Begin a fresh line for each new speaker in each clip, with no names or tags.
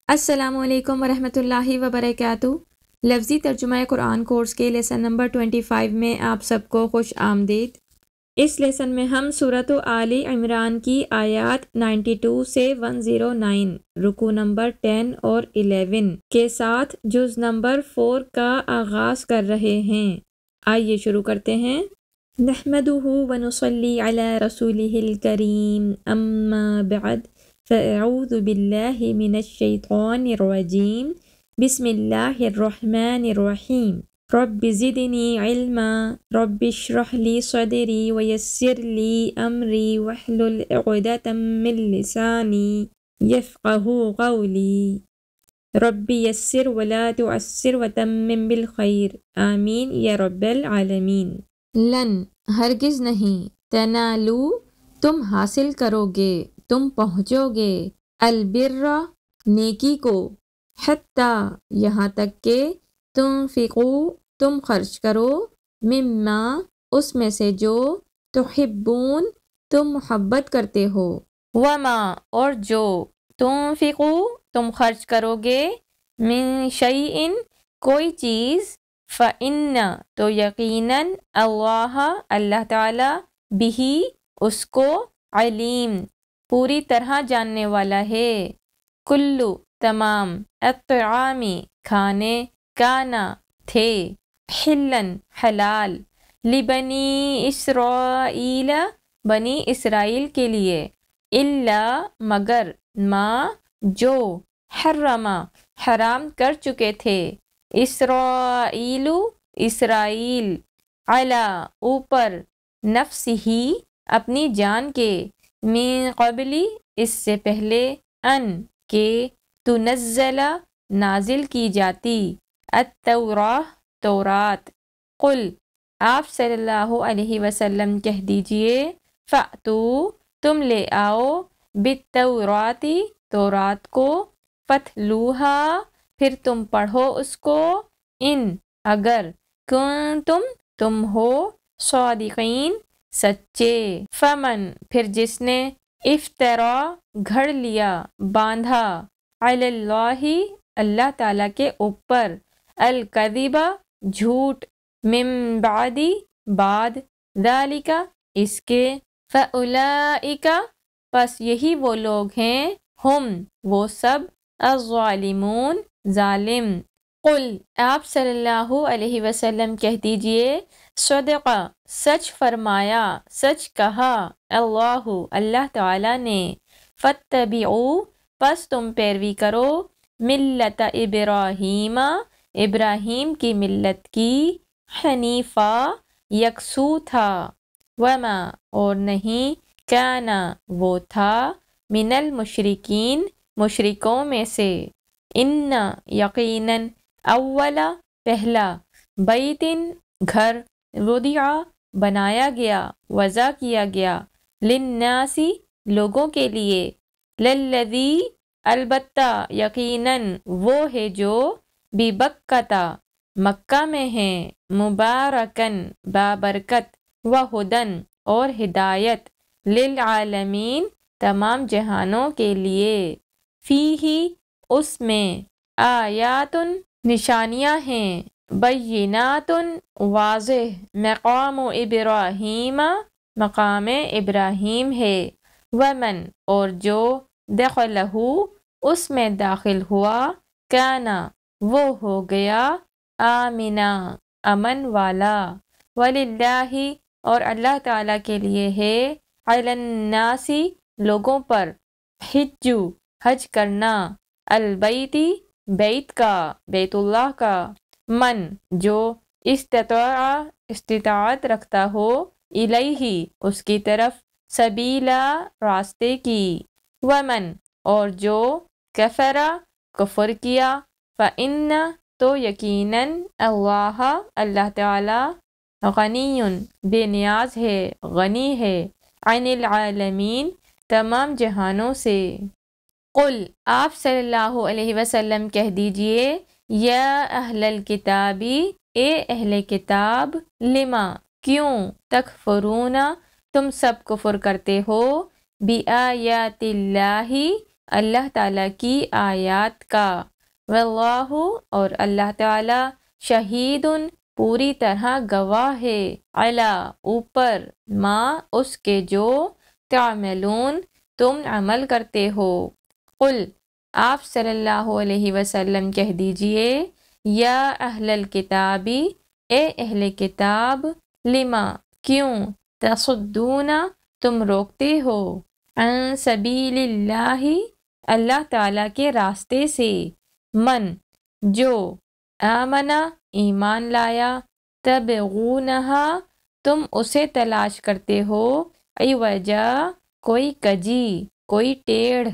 السلام علیکم ورحمۃ اللہ وبرکاتہ۔ لفظی ترجمہ قرآن کورس کے لیسن نمبر 25 میں آپ سب کو خوش آمدید۔ اس لیسن میں ہم سورۃ آل عمران کی آیات 92 سے 109، رکوع نمبر 10 اور 11 کے ساتھ جز نمبر 4 کا آغاز کر رہے ہیں۔ آئیے شروع کرتے ہیں۔ نحمدہ ونصلی علی رسولہ الکریم، اما بعد فاعوذ باللہ من الشیطان الرجیم، بسم اللہ الرحمن الرحیم۔ رب زدنی علما، رب اشرح لی صدری ویسر لی امری واحلل عقدۃ من لسانی یفقہوا قولی، رب یسر ولا تعسر وتمم بالخیر، آمین یا رب العالمین۔ لن ہرگز نہیں، تنالو تم حاصل کرو گے، تم پہنچو گے، البر نیکی کو، حتیٰ یہاں تک کہ تنفقو تم خرچ کرو، مما اس میں سے جو، تحبون تم محبت کرتے ہو، وما اور جو، تنفقو تم خرچ کرو گے، من شیئن کوئی چیز، فإن تو یقیناً اللہ تعالی بہی اس کو، علیم پوری طرح جاننے والا ہے، کلو تمام، الطعامی کھانے، کانا تھے، حلن حلال، لبنی اسرائیل بنی اسرائیل کے لیے، الا مگر، ما جو، حرما حرام کر چکے تھے، اسرائیل اسرائیل، علی اوپر، نفسہ اپنی جان کے، من قبلی اس سے پہلے، ان کے، تنزل نازل کی جاتی، التوراہ تورات، قل آپ صلی اللہ علیہ وسلم کہہ دیجئے، فأتو تم لے آؤ، بالتورات تورات کو، فتلوہا پھر تم پڑھو اس کو، ان اگر، کنتم تم ہو، صادقین سچے، فمن پھر جس نے، افطرا گھڑ لیا، باندھا، علی اللہ اللہ تعالیٰ کے اوپر، الکذب جھوٹ، من بعد بعد، ذالک اس کے، فاولئک پس یہی وہ لوگ ہیں، ہم وہ سب، الظالمون ظالم، قل آپ صلی اللہ علیہ وسلم کہہ دیجئے، صدق سچ فرمایا، سچ کہا، اللہ تعالی نے، فاتبعوا پس تم پیروی کرو، ملت ابراہیم ابراہیم کی ملت کی، حنیفا یکسو تھا، وما اور نہیں، کانا وہ تھا، من المشرکین مشرکوں میں سے، ان یقیناً، اولا پہلا، بیتن گھر، وضع بنایا گیا، وضع کیا گیا، للناسی لوگوں کے لیے، للذی البتہ یقیناً وہ ہے جو، ببکۃ مکہ میں ہیں، مبارکن بابرکت، وہدن اور ہدایت، للعالمین تمام جہانوں کے لیے، فیہ اس میں، آیات نشانیاں ہیں، بینات واضح، مقام ابراہیم مقام ابراہیم ہے، ومن اور جو، دخلہ اس میں داخل ہوا، کانا وہ ہو گیا، آمنا امن والا، وللہ اور اللہ تعالیٰ کے لیے ہے، علی الناس لوگوں پر، حج حج کرنا، البیتی بیت کا، بیت اللہ کا، من جو، استطاعت رکھتا ہو، الیہ اس کی طرف، سبیلا راستے کی، ومن اور جو، کفرا کفر کیا، فإن تو یقیناً، اللہ تعالی، غنی بے نیاز ہے، غنی ہے، عن العالمین تمام جہانوں سے، قل آپ صلی اللہ علیہ وسلم کہہ دیجئے، یا اہل الکتابی اے اہل کتاب، لما کیوں، تکفرون تم سب کفر کرتے ہو، بآیات اللہ اللہ تعالیٰ کی آیات کا، واللہ اور اللہ تعالیٰ شہید پوری طرح گواہ ہے، علی اوپر، ما اس کے جو تعملون تم عمل کرتے ہو۔ قل آپ صلی اللہ علیہ وسلم کہہ دیجئے، یا اہل الکتابی اے اہل کتاب، لما کیوں، تصدون تم روکتے ہو، عن سبیل اللہ اللہ تعالیٰ کے راستے سے، من جو، آمنا ایمان لایا، تبغونہا تم اسے تلاش کرتے ہو، عوجا کوئی کجی، کوئی ٹیڑھ،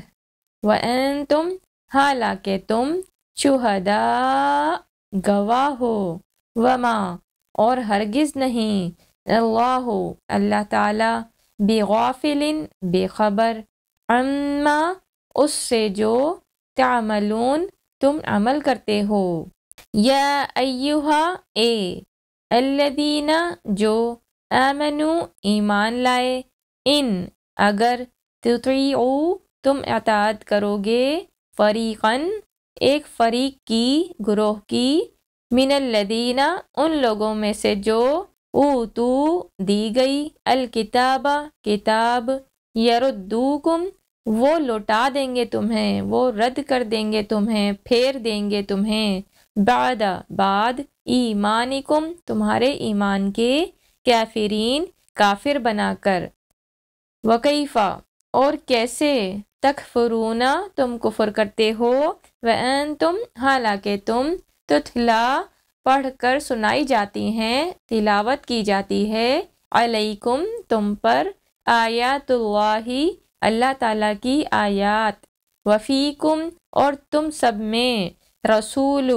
وانتم حالانکہ تم شہداء گواہ ہو، وما اور ہرگز نہیں، اللہ اللہ تعالی بغافل بے خبر، عما اس سے جو تعملون تم عمل کرتے ہو۔ یا ایہا اے الذین جو آمنو ایمان لائے، ان اگر تطیعوا تم اطاعت کرو گے، فریقاً ایک فریق کی، گروہ کی، من الذین ان لوگوں میں سے جو اوتو دی گئی، الکتاب کتاب، یردوکم وہ لوٹا دیں گے تمہیں، وہ رد کر دیں گے تمہیں، پھیر دیں گے تمہیں، بعد ایمانکم تمہارے ایمان کے، کافرین کافر بنا کر، وکیفا اور کیسے، تکفرون تم کفر کرتے ہو، وانتم حالانکہ تم تتلا پڑھ کر سنائی جاتی ہیں، تلاوت کی جاتی ہے، علیکم تم پر، آیات اللہ اللہ تعالیٰ کی آیات، وفیکم اور تم سب میں، رسول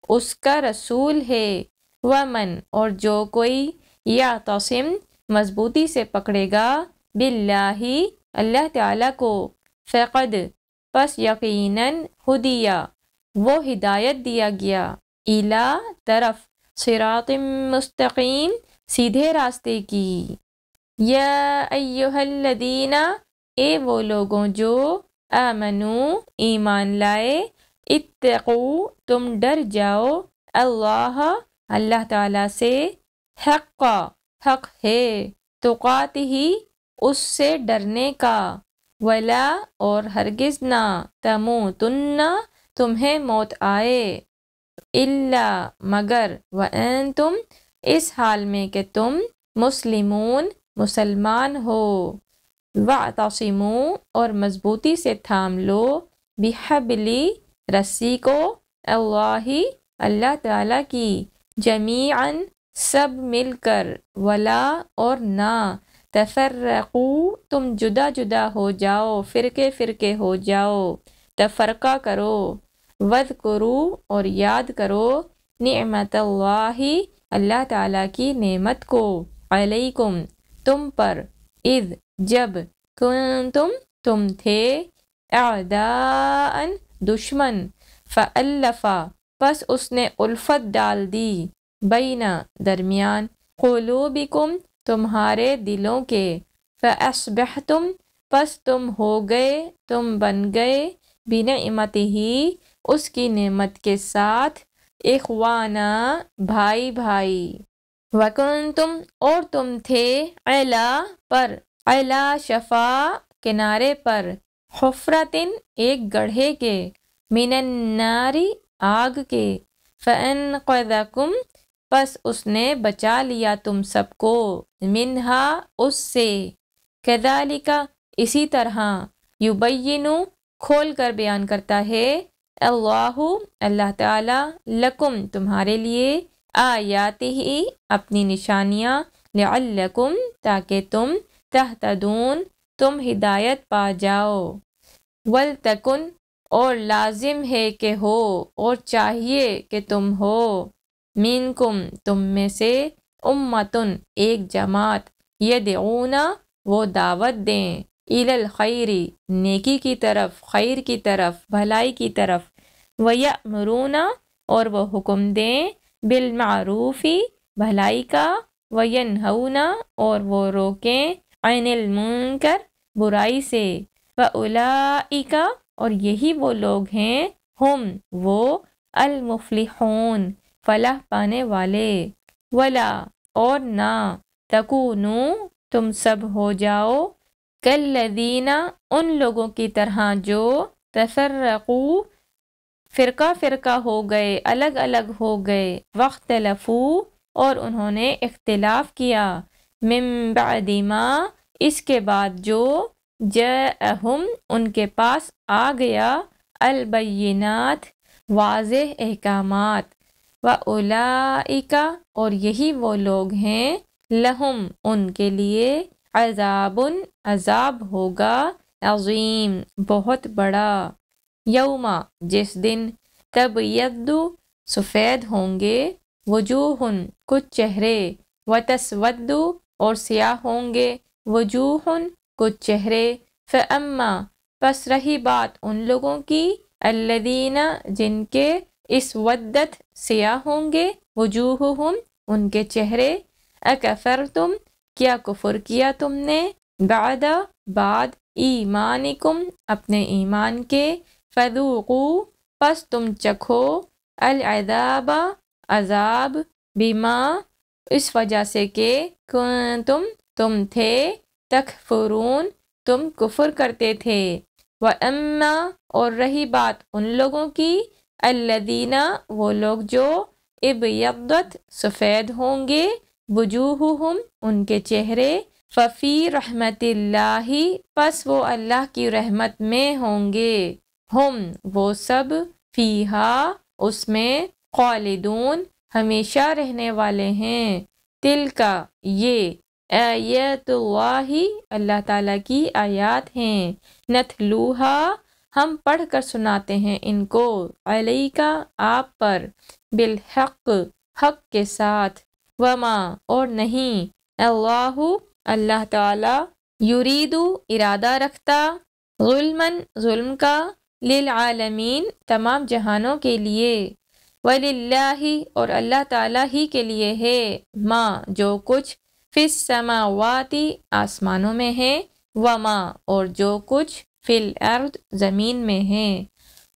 اس کا رسول ہے، ومن اور جو کوئی، یعتصم مضبوطی سے پکڑے گا، باللہ اللہ تعالیٰ کو، فقد پس یقیناً، ہدیہ وہ ہدایت دیا گیا، الا طرف، صراط مستقیم سیدھے راستے کی۔ یا ایہا الذین اے وہ لوگوں جو، آمنو ایمان لائے، اتقو تم ڈر جاؤ، اللہ اللہ تعالیٰ سے، حق ہے، تقاتہ اس سے ڈرنے کا، ولا اور ہرگز نہ، تموتن تمہیں موت آئے، الا مگر، وانتم اس حال میں کہ تم، مسلمون مسلمان ہو، واعتصموا اور مضبوطی سے تھام لو، بحبلی رسی کو، اللہ اللہ تعالیٰ کی، جمیعاً سب مل کر، ولا اور نہ، تفرقوا تم جدا جدا ہو جاؤ، فرقے فرقے ہو جاؤ، تفرقہ کرو، وذکروا اور یاد کرو، نعمت اللہ اللہ تعالیٰ کی نعمت کو، علیکم تم پر، اذ جب، کنتم تم تھے، اعداء دشمن، فالف پس اس نے الفت ڈال دی، بین درمیان، قلوبکم تمہارے دلوں کے، فاصبحتم پس تم ہو گئے، تم بن گئے، بنعمتہ اس کی نعمت کے ساتھ، اخوانا بھائی بھائی، وکنتم اور تم تھے، علا پر، علا شفا کنارے پر، حفرتن ایک گڑھے کے، من النار آگ کے، فانقذکم پس اس نے بچا لیا تم سب کو، منہا اس سے، کذالک اسی طرح، یبین کھول کر بیان کرتا ہے، اللہ اللہ تعالی، لکم تمہارے لیے، آیاتہ اپنی نشانیاں، لعلکم تاکہ تم، تہتدون تم ہدایت پا جاؤ، ولتکن اور لازم ہے کہ ہو، اور چاہیے کہ تم ہو، منکم تم میں سے، امتن ایک جماعت، یدعون وہ دعوت دیں، الی الخیر نیکی کی طرف، خیر کی طرف، بھلائی کی طرف، ویأمرون اور وہ حکم دیں، بالمعروف بھلائی کا، وینہون اور وہ روکیں، عن المنکر برائی سے، فاولئک اور یہی وہ لوگ ہیں ہم وہ المفلحون فلاح پانے والے ولا اور نہ تکونو تم سب ہو جاؤ کالذین ان لوگوں کی طرح جو تفرقو فرقہ فرقہ ہو گئے الگ الگ ہو گئے واختلفو اور انہوں نے اختلاف کیا من بعد ما اس کے بعد جو جاءہم ان کے پاس آ گیا البینات واضح احکامات وَأُولَئِکَ اور یہی وہ لوگ ہیں لہم ان کے لیے عذاب عذاب ہوگا عظیم بہت بڑا یوما جس دن تبیض سفید ہوں گے وجوہ کچھ چہرے وتسود اور سیاہ ہوں گے وجوہ کچھ چہرے فاما پس رہی بات ان لوگوں کی الذین جن کے اسودت سیاہ ہوں گے وجوہہم ان کے چہرے اکفرتم کیا کفر کیا تم نے بعد ایمانکم اپنے ایمان کے فذوقوا پس تم چکھو العذاب عذاب بما اس وجہ سے کہ تم تھے تکفرون تم کفر کرتے تھے وَأَمَّا اور رہی بات ان لوگوں کی الذین وہ لوگ جو ابیضت سفید ہوں گے وجوہہم ان کے چہرے ففی رحمت اللہ پس وہ اللہ کی رحمت میں ہوں گے ہم وہ سب فیہا اس میں خالدون ہمیشہ رہنے والے ہیں تلکا یہ آیات اللہ اللہ تعالیٰ کی آیات ہیں نتلوہا ہم پڑھ کر سناتے ہیں ان کو علیکا آپ پر بالحق حق کے ساتھ وما اور نہیں اللہ تعالیٰ یریدو ارادہ رکھتا ظلم کا للعالمین تمام جہانوں کے لیے وللہ اور اللہ تعالیٰ ہی کے لیے ہے ما جو کچھ فی السماوات آسمانوں میں ہے وما اور جو کچھ فی الارض زمین میں ہے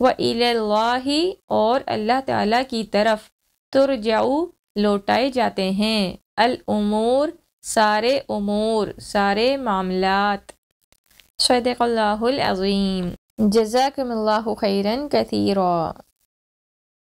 وإلی اللہ اور اللہ تعالیٰ کی طرف ترجعو لوٹائے جاتے ہیں الامور سارے معاملات صدق اللہ العظیم جزاکم اللہ خیرا کثیرا